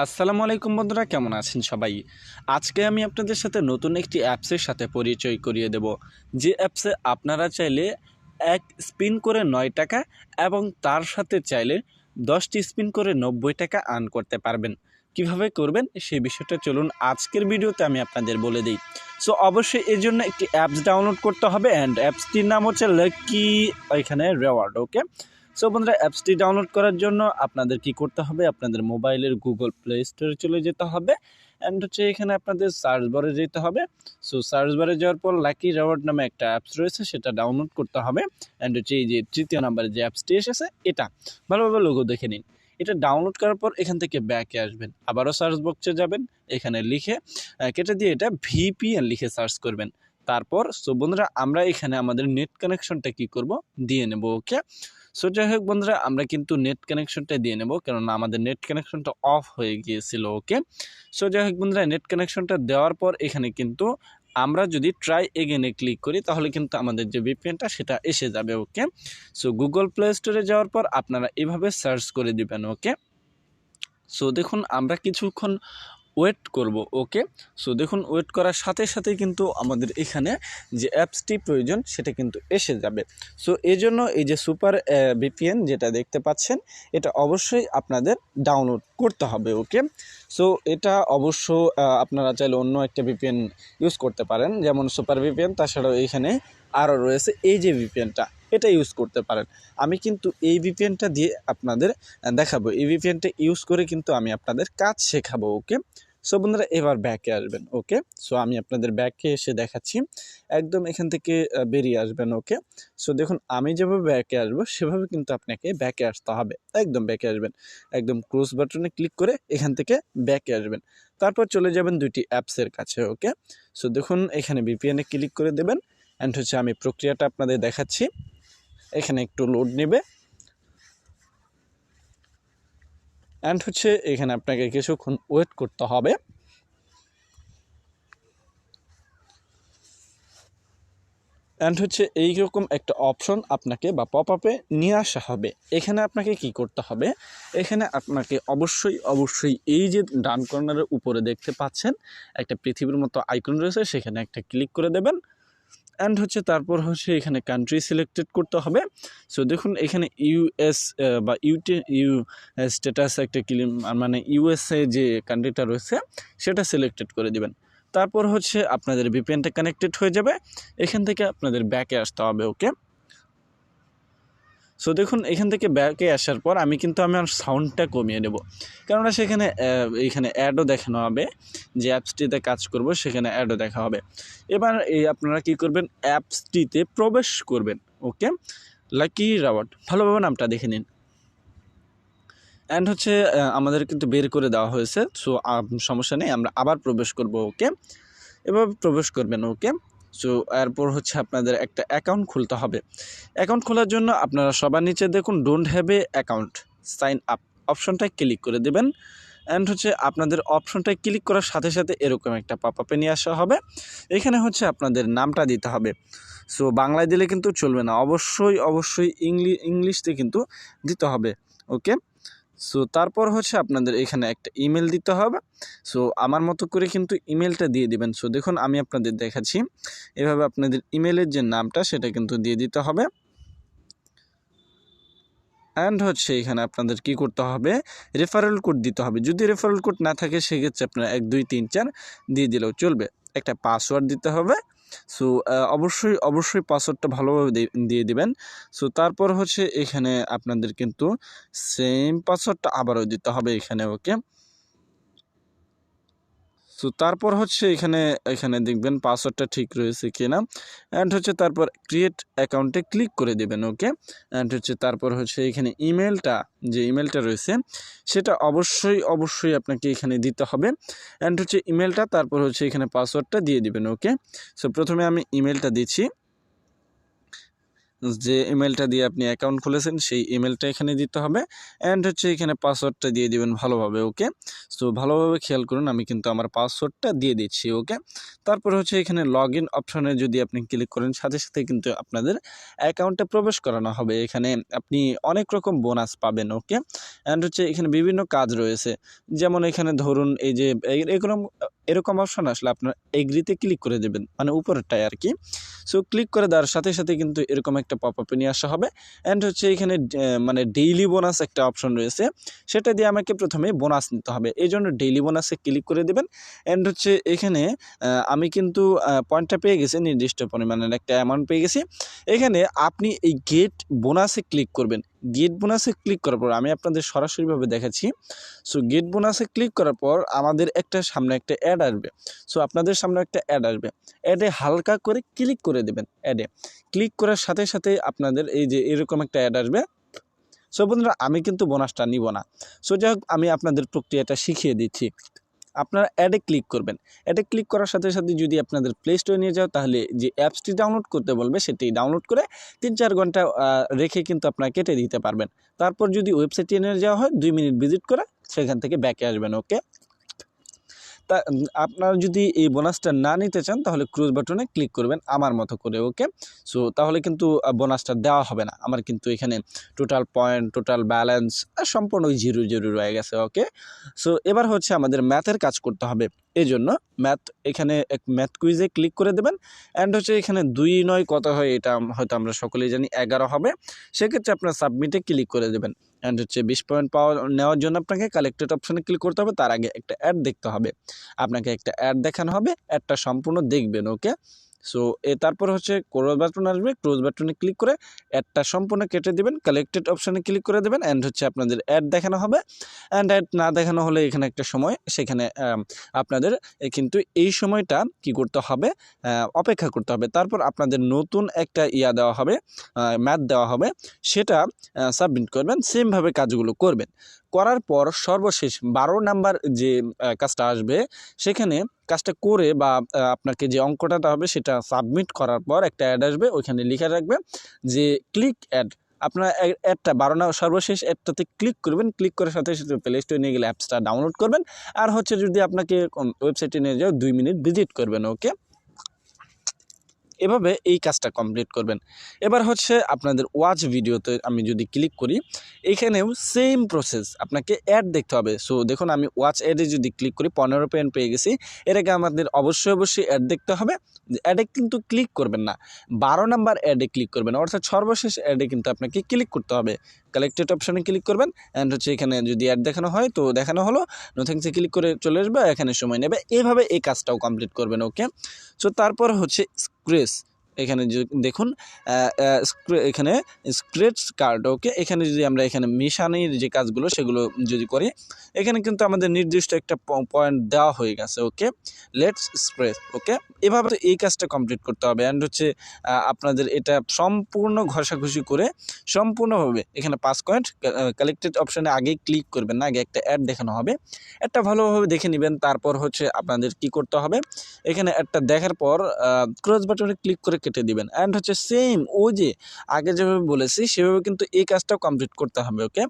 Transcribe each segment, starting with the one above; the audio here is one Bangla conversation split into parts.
আসসালামু আলাইকুম বন্ধুরা, কেমন আছেন সবাই? আজকে আমি আপনাদের সাথে নতুন একটি অ্যাপসের সাথে পরিচয় করিয়ে দেব, যে অ্যাপসে আপনারা চাইলে এক স্পিন করে 9 টাকা এবং তার সাথে চাইলে 10টি স্পিন করে 90 টাকা আর্ন করতে পারবেন। কিভাবে করবেন সেই বিষয়টা চলুন আজকের ভিডিওতে আমি আপনাদের বলে দিই। সো অবশ্যই এর জন্য একটি অ্যাপস ডাউনলোড করতে হবে, অ্যান্ড অ্যাপসটির নাম হচ্ছে লাকি এখানে রেওয়ার্ড। ওকে, সো বন্ধুরা, অ্যাপসটি ডাউনলোড করার জন্য আপনাদের কি করতে হবে, আপনাদের মোবাইলের গুগল প্লে স্টোরে চলে যেতে হবে, অ্যান্ড হচ্ছে এখানে আপনাদের সার্চ বারে যেতে হবে। সো সার্চ বারে যাওয়ার পর লাকি রেওয়ার্ড নামে একটা অ্যাপস রয়েছে, সেটা ডাউনলোড করতে হবে। অ্যান্ড হচ্ছে এই যে তৃতীয় নাম্বারে যে অ্যাপসটি এসেছে, এটা ভালোভাবে লোগো দেখে নিন। এটা ডাউনলোড করার পর এখান থেকে ব্যাকে আসবেন, আবারও সার্চ বক্সে যাবেন, এখানে লিখে কেটে দিয়ে এটা ভিপিএন লিখে সার্চ করবেন। তারপর সো বন্ধুরা, আমরা এখানে আমাদের নেট কানেকশনটা কি করব, দিয়ে নেব। ওকে, সো যাই হোক বন্ধুরা, আমরা কিন্তু নেট কানেকশনটা দিয়ে নেব, কেননা আমাদের নেট কানেকশনটা অফ হয়ে গিয়েছিল। ওকে, সো যাই হোক বন্ধুরা, নেট কানেকশনটা দেওয়ার পর এখানে কিন্তু আমরা যদি ট্রাই এগেনে ক্লিক করি তাহলে কিন্তু আমাদের যে ভিপিএনটা সেটা এসে যাবে। ওকে, সো গুগল প্লে স্টোরে যাওয়ার পর আপনারা এভাবে সার্চ করে দিবেন। ওকে, সো দেখুন আমরা কিছুক্ষণ ওয়েট করব। ওকে, সো দেখুন ওয়েট করার সাথে সাথে কিন্তু আমাদের এখানে যে অ্যাপসটি প্রয়োজন সেটা কিন্তু এসে যাবে। সো এই জন্য এই যে সুপার ভিপিএন যেটা দেখতে পাচ্ছেন, এটা অবশ্যই আপনাদের ডাউনলোড করতে হবে। ওকে, সো এটা অবশ্য আপনারা চাইলে অন্য একটা ভিপিএন ইউজ করতে পারেন, যেমন সুপার ভিপিএন। তাছাড়াও এখানে আরও রয়েছে এই যে ভিপিএনটা, এটা ইউজ করতে পারেন। আমি কিন্তু এই ভিপিএনটা দিয়ে আপনাদের দেখাবো, এই ভিপিএনটা ইউজ করে কিন্তু আমি আপনাদের কাজ শেখাবো। ওকে, সো বন্ধুরা, এবার ব্যাকে আসবেন। ওকে, সো আমি আপনাদের ব্যাকে এসে দেখাচ্ছি, একদম এখান থেকে বেরিয়ে আসবেন। ওকে, সো দেখুন আমি যেভাবে ব্যাকে আসবো সেভাবে কিন্তু আপনাকে ব্যাকে আসতে হবে, একদম ব্যাকে আসবেন, একদম ক্রস বাটনে ক্লিক করে এখান থেকে ব্যাকে আসবেন। তারপর চলে যাবেন দুইটি অ্যাপসের কাছে। ওকে, সো দেখুন এখানে ভিপিএনে ক্লিক করে দেবেন, অ্যান্ড হচ্ছে আমি প্রক্রিয়াটা আপনাদের দেখাচ্ছি। এখানে একটু লোড নেবে, অ্যান্ড হচ্ছে এখানে আপনাকে কিছুক্ষণ ওয়েট করতে হবে। অ্যান্ড হচ্ছে এইরকম একটা অপশন আপনাকে বা পপ আপে নিয়ে আসা হবে। এখানে আপনাকে কি করতে হবে, এখানে আপনাকে অবশ্যই এই যে ডান কর্নারের উপরে দেখতে পাচ্ছেন একটা পৃথিবীর মতো আইকন রয়েছে, সেখানে একটা ক্লিক করে দেবেন। অ্যান্ড হচ্ছে তারপর হচ্ছে এখানে কান্ট্রি সিলেক্টেড করতে হবে। সো দেখুন এখানে ইউএস বা ইউ স্ট্যাটাস একটা ক্লিম, মানে ইউএসএ যে কান্ট্রিটা রয়েছে সেটা সিলেক্টেড করে দিবেন। তারপর হচ্ছে আপনাদের ভিপিএনটা কানেক্টেড হয়ে যাবে, এখান থেকে আপনাদের ব্যাকে আসতে হবে। ওকে, সো দেখুন এখান থেকে ব্যাকে আসার পর আমি কিন্তু আমার সাউন্ডটা কমিয়ে নেব, কেননা সেখানে এইখানে অ্যাডও দেখানো হবে, যে অ্যাপসটিতে কাজ করব সেখানে অ্যাডও দেখা হবে। এবার এই আপনারা কি করবেন, অ্যাপসটিতে প্রবেশ করবেন। ওকে, লাকি রেওয়ার্ড ভালোভাবে নামটা দেখে নিন। অ্যান্ড হচ্ছে আমাদের কিন্তু বের করে দেওয়া হয়েছে, সো সমস্যা নেই, আমরা আবার প্রবেশ করব। ওকে, এভাবে প্রবেশ করবেন। ওকে, সো এরপর হচ্ছে আপনাদের একটা অ্যাকাউন্ট খুলতে হবে। অ্যাকাউন্ট খোলার জন্য আপনারা সবার নিচে দেখুন don't have a account, sign up অপশনটায় ক্লিক করে দেবেন। অ্যান্ড হচ্ছে আপনাদের অপশনটায় ক্লিক করার সাথে সাথে এরকম একটা পপ আপে নিয়ে আসা হবে। এখানে হচ্ছে আপনাদের নামটা দিতে হবে। সো বাংলায় দিলে কিন্তু চলবে না, অবশ্যই ইংলিশতে কিন্তু দিতে হবে। ওকে, সো তারপর হচ্ছে আপনাদের এখানে একটা ইমেল দিতে হবে। সো আমার মতো করে কিন্তু ইমেলটা দিয়ে দিবেন। সো দেখুন আমি আপনাদের দেখাচ্ছি, এভাবে আপনাদের ইমেলের যে নামটা সেটা কিন্তু দিয়ে দিতে হবে। অ্যান্ড হচ্ছে এখানে আপনাদের কি করতে হবে, রেফারেল কোড দিতে হবে। যদি রেফারেল কোড না থাকে সেক্ষেত্রে আপনারা 1 2 3 4 দিয়ে দিলেও চলবে। একটা পাসওয়ার্ড দিতে হবে। সো অবশ্যই পাসওয়ার্ডটা ভালোভাবে দিয়ে দিবেন। সো তারপর হচ্ছে এখানে আপনাদের কিন্তু সেম পাসওয়ার্ডটা আবারও দিতে হবে এখানে। ওকে, সো তারপর হচ্ছে এখানে দেখবেন পাসওয়ার্ডটা ঠিক রয়েছে কিনা, অ্যান্ড হচ্ছে তারপর ক্রিয়েট অ্যাকাউন্টে ক্লিক করে দেবেন। ওকে, অ্যান্ড হচ্ছে তারপর হচ্ছে এখানে যে ইমেলটা রয়েছে সেটা অবশ্যই আপনাকে এখানে দিতে হবে। অ্যান্ড হচ্ছে ইমেলটা, তারপর হচ্ছে এখানে পাসওয়ার্ডটা দিয়ে দিবেন। ওকে, সো প্রথমে আমি ইমেলটা দিচ্ছি, যে ইমেলটা দিয়ে আপনি অ্যাকাউন্ট খুলেছেন সেই ইমেলটা এখানে দিতে হবে। অ্যান্ড হচ্ছে এখানে পাসওয়ার্ডটা দিয়ে দিবেন ভালোভাবে। ওকে, সো ভালোভাবে খেয়াল করুন, আমি কিন্তু আমার পাসওয়ার্ডটা দিয়ে দিচ্ছি। ওকে, তারপর হচ্ছে এখানে লগ ইন অপশনে যদি আপনি ক্লিক করেন, সাথে সাথে কিন্তু আপনাদের অ্যাকাউন্টে প্রবেশ করানো হবে। এখানে আপনি অনেক রকম বোনাস পাবেন। ওকে, অ্যান্ড হচ্ছে এখানে বিভিন্ন কাজ রয়েছে, যেমন এখানে ধরুন এই যে এরকম এরকম অপশন আসলে আপনার এগ্রিতে ক্লিক করে দেবেন, মানে উপরেরটায় আর কি। সো ক্লিক করে দেওয়ার সাথে সাথে কিন্তু এরকম একটা পপ আপে নিয়ে আসা হবে। অ্যান্ড হচ্ছে এখানে মানে ডেইলি বোনাস একটা অপশন রয়েছে, সেটা দিয়ে আমাকে প্রথমে বোনাস নিতে হবে। এই জন্য ডেইলি বোনাসে ক্লিক করে দেবেন। অ্যান্ড হচ্ছে এখানে আমি কিন্তু পয়েন্টটা পেয়ে গেছি, নির্দিষ্ট পরিমাণের একটা অ্যামাউন্ট পেয়ে গেছি। এখানে আপনি এই গেট বোনাসে ক্লিক করবেন। গেট বোনাসে ক্লিক করার পর আমি আপনাদের সরাসরিভাবে দেখাচ্ছি। সো গেট বোনাসে ক্লিক করার পর আমাদের সামনে একটা অ্যাড আসবে। সো আপনাদের সামনে একটা অ্যাড আসবে, অ্যাডে হালকা করে ক্লিক করে দেবেন। অ্যাডে ক্লিক করার সাথে সাথে আপনাদের এই যে এরকম একটা অ্যাড আসবে। সো বন্ধুরা, আমি কিন্তু বোনাসটা নিব না। সো যাই হোক, আমি আপনাদের প্রক্রিয়াটা শিখিয়ে দিচ্ছি। আপনারা অ্যাডে ক্লিক করবেন। অ্যাডে ক্লিক করার সাথে সাথে যদি আপনাদের প্লে স্টোরে নিয়ে যাও, তাহলে যে অ্যাপসটি ডাউনলোড করতে বলবে সেটি ডাউনলোড করে 3-4 ঘন্টা রেখে কিন্তু আপনারা কেটে দিতে পারবেন। তারপর যদি ওয়েবসাইটে নিয়ে যাওয়া হয়, 2 মিনিট ভিজিট করে সেখান থেকে ব্যাকে আসবেন। ওকে, তা আপনারা যদি এই বোনাসটা না নিতে চান, তাহলে ক্রস বাটনে ক্লিক করবেন আমার মতো করে। ওকে, সো তাহলে কিন্তু বোনাসটা দেওয়া হবে না। আমার কিন্তু এখানে টোটাল পয়েন্ট, টোটাল ব্যালেন্স সম্পূর্ণ জিরো জিরো রয়ে গেছে। ওকে, সো এবার হচ্ছে আমাদের ম্যাথের কাজ করতে হবে। এই জন্য এখানে ম্যাথ কুইজে ক্লিক করে দেবেন। অ্যান্ড হচ্ছে এখানে 2 9 কত হয় এটা হয়তো আমরা সকলেই জানি, 11 হবে। সেক্ষেত্রে আপনার সাবমিটে ক্লিক করে দেবেন। অ্যান্ড হচ্ছে 20 পয়েন্ট নেওয়ার জন্য আপনাকে কালেক্টেড অপশনে ক্লিক করতে হবে। তার আগে একটা অ্যাড দেখতে হবে, আপনাকে একটা অ্যাড দেখানো হবে, অ্যাডটা সম্পূর্ণ দেখবেন। ওকে, সো তারপর হচ্ছে ক্লোজ বাটন আসবে, ক্লোজ বাটনে ক্লিক করে অ্যাডটা সম্পূর্ণ কেটে দিবেন, কালেক্টেড অপশনে ক্লিক করে দেবেন। অ্যান্ড হচ্ছে আপনাদের অ্যাড দেখানো হবে। অ্যান্ড অ্যাড না দেখানো হলে এখানে একটা সময়, সেখানে আপনাদের কিন্তু এই সময়টা কি করতে হবে, অপেক্ষা করতে হবে। তারপর আপনাদের নতুন একটা দেওয়া হবে, ম্যাথ দেওয়া হবে, সেটা সাবমিট করবেন। সেমভাবে কাজগুলো করবেন। করার পর সর্বশেষ 12 নাম্বার যে কাজটা আসবে, সেখানে কাজটা করে বা আপনাকে যে অঙ্কটা হবে সেটা সাবমিট করার পর একটা অ্যাড আসবে, ওইখানে লিখে রাখবে যে ক্লিক অ্যাড। আপনার অ্যাডটা 12 সর্বশেষ অ্যাডটাতে ক্লিক করবেন। ক্লিক করার সাথে সাথে প্লে স্টোরে নিয়ে গেলে অ্যাপসটা ডাউনলোড করবেন। আর হচ্ছে যদি আপনাকে ওয়েবসাইটে নিয়ে যাও, 2 মিনিট ভিজিট করবেন। ওকে, এভাবে এই কাজটা কমপ্লিট করবেন। এবার হচ্ছে আপনাদের ওয়াচ ভিডিওতে আমি যদি ক্লিক করি, এখানেও সেম প্রসেস, আপনাকে অ্যাড দেখতে হবে। সো দেখুন, আমি ওয়াচ অ্যাডে যদি ক্লিক করি 15 পয়েন্ট পেয়ে গেছি। এর আগে আমাদের অবশ্যই অ্যাড দেখতে হবে। অ্যাডে কিন্তু ক্লিক করবেন না, 12 নাম্বার অ্যাডে ক্লিক করবেন, অর্থাৎ সর্বশেষ অ্যাডে কিন্তু আপনাকে ক্লিক করতে হবে। কালেক্টেড অপশানে ক্লিক করবেন। অ্যান্ড হচ্ছে এখানে যদি অ্যাড দেখানো হয় তো দেখানো হলো, নো থ্যাঙ্কসে ক্লিক করে চলে আসবে, এখানে সময় নেবে। এভাবে এই কাজটাও কমপ্লিট করবেন। ওকে, সো তারপর হচ্ছে স্ক্রেচ, এখানে দেখুন এখানে স্ক্রেচ কার্ড। ওকে, এখানে যদি আমরা এখানে মিশানির যে কাজগুলো সেগুলো যদি করি, এখানে কিন্তু আমাদের নির্দিষ্ট একটা পয়েন্ট দেওয়া হয়ে গেছে। ওকে, লেটস স্ক্রেচ। ওকে, এভাবে এই কাজটা কমপ্লিট করতে হবে। অ্যান্ড হচ্ছে আপনাদের এটা সম্পূর্ণ ঘষাঘষি করে সম্পূর্ণভাবে এখানে 5 পয়েন্ট কালেক্টেড অপশানে আগেই ক্লিক করবেন না, আগে একটা অ্যাড দেখানো হবে, একটা ভালোভাবে দেখে নেবেন। তারপর হচ্ছে আপনাদের কি করতে হবে, এখানে একটা দেখার পর ক্রস বাটনে ক্লিক করে কেটে দিবেন। অ্যান্ড হচ্ছে সেম ওই যে আগে যেভাবে বলেছি সেভাবে কিন্তু এই কাজটাও কমপ্লিট করতে হবে। ওকে,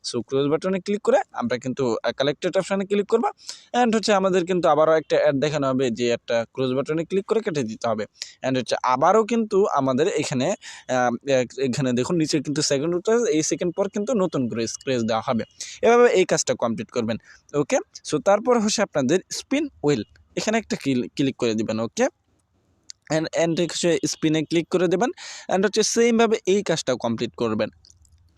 সো ক্রস বাটনে ক্লিক করে আমরা কিন্তু কালেক্টেড অপশানে ক্লিক করবো। অ্যান্ড হচ্ছে আমাদের কিন্তু আবারও একটা অ্যাড দেখানো হবে, যে একটা ক্রস বাটনে ক্লিক করে কেটে দিতে হবে। অ্যান্ড হচ্ছে আবারও কিন্তু আমাদের এখানে দেখুন নিচে কিন্তু সেকেন্ড উঠতে, এই সেকেন্ড পর কিন্তু নতুন করে স্ক্রেচ দেওয়া হবে। এভাবে এই কাজটা কমপ্লিট করবেন। ওকে, সো তারপর হচ্ছে আপনাদের স্পিন হুইল, এখানে একটা ক্লিক করে দিবেন। ওকে, অ্যান্ড হচ্ছে স্পিনে ক্লিক করে দেবেন। অ্যান্ড হচ্ছে সেমভাবে এই কাজটাও কমপ্লিট করবেন।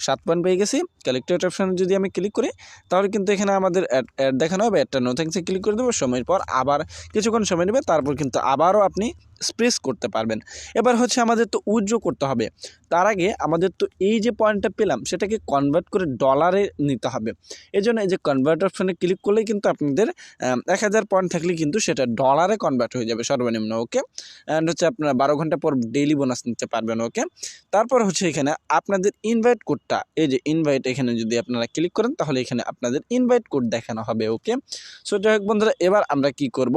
7 পয়েন্ট পেয়ে গেছি। কালেক্টেড অপশানে যদি আমি ক্লিক করি, তাহলে কিন্তু এখানে আমাদের অ্যাড দেখানো হবে, একটা নো থ্যাঙ্কসে ক্লিক করে দেবো। সময়ের পর আবার কিছুক্ষণ সময় নেবে, তারপর কিন্তু আবারও আপনি স্প্রেস করতে পারবেন। এবার হচ্ছে আমাদের তো উইথড্র করতে হবে। তার আগে আমাদের তো এই যে পয়েন্টটা পেলাম সেটাকে কনভার্ট করে ডলারে নিতে হবে। এই জন্য এই যে কনভার্ট অপশানে ক্লিক করলেই কিন্তু আপনাদের 1000 পয়েন্ট থাকলে কিন্তু সেটা ডলারে কনভার্ট হয়ে যাবে সর্বনিম্ন। ওকে, অ্যান্ড হচ্ছে আপনারা 12 ঘন্টা পর ডেইলি বোনাস নিতে পারবেন। ওকে, তারপর হচ্ছে এখানে আপনাদের ইনভাইট কোডটা, এই যে ইনভাইট, এখানে যদি আপনারা ক্লিক করেন তাহলে এখানে আপনাদের ইনভাইট কোড দেখানো হবে। ওকে, সো যাই হোক বন্ধুরা, এবার আমরা কি করব,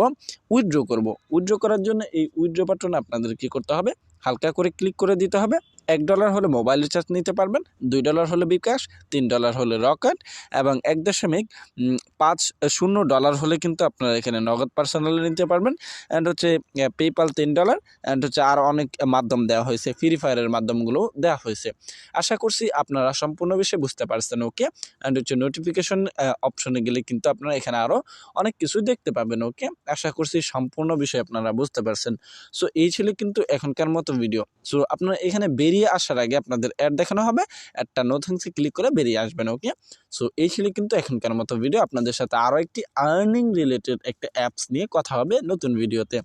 উইথড্র করব। উইথড্র করার জন্য এই উইথড্র বাটনে আপনাদের কি করতে হবে, হালকা করে ক্লিক করে দিতে হবে। $1 হলে মোবাইল রিচার্জ নিতে পারবেন, $2 হলে বিকাশ, $3 হলে রকেট এবং 1.50 হলে কিন্তু আপনারা এখানে নগদ পার্সোনালি নিতে পারবেন। অ্যান্ড হচ্ছে পেপ্যাল $3 অ্যান্ড হচ্ছে আরও অনেক মাধ্যম দেওয়া হয়েছে, ফ্রি ফায়ারের মাধ্যমগুলো দেওয়া হয়েছে। আশা করছি আপনারা সম্পূর্ণ বিষয় বুঝতে পারছেন। ওকে, অ্যান্ড হচ্ছে নোটিফিকেশন অপশনে গেলে কিন্তু আপনারা এখানে আরও অনেক কিছু দেখতে পাবেন। ওকে, আশা করছি সম্পূর্ণ বিষয় আপনারা বুঝতে পারছেন। সো এই ছিল কিন্তু এখনকার মতো ভিডিও। সো আপনারা এখানে বেরিয়ে আসার আগে আপনাদের অ্যাড দেখানো হবে, অ্যাডটা নো থ্যাঙ্কসে ক্লিক করে বেরিয়ে আসবেন। ওকে, সো এই ছিল কিন্তু এখনকার মতো ভিডিও। আপনাদের সাথে আরও একটি আর্নিং রিলেটেড একটা অ্যাপস নিয়ে কথা হবে নতুন ভিডিওতে।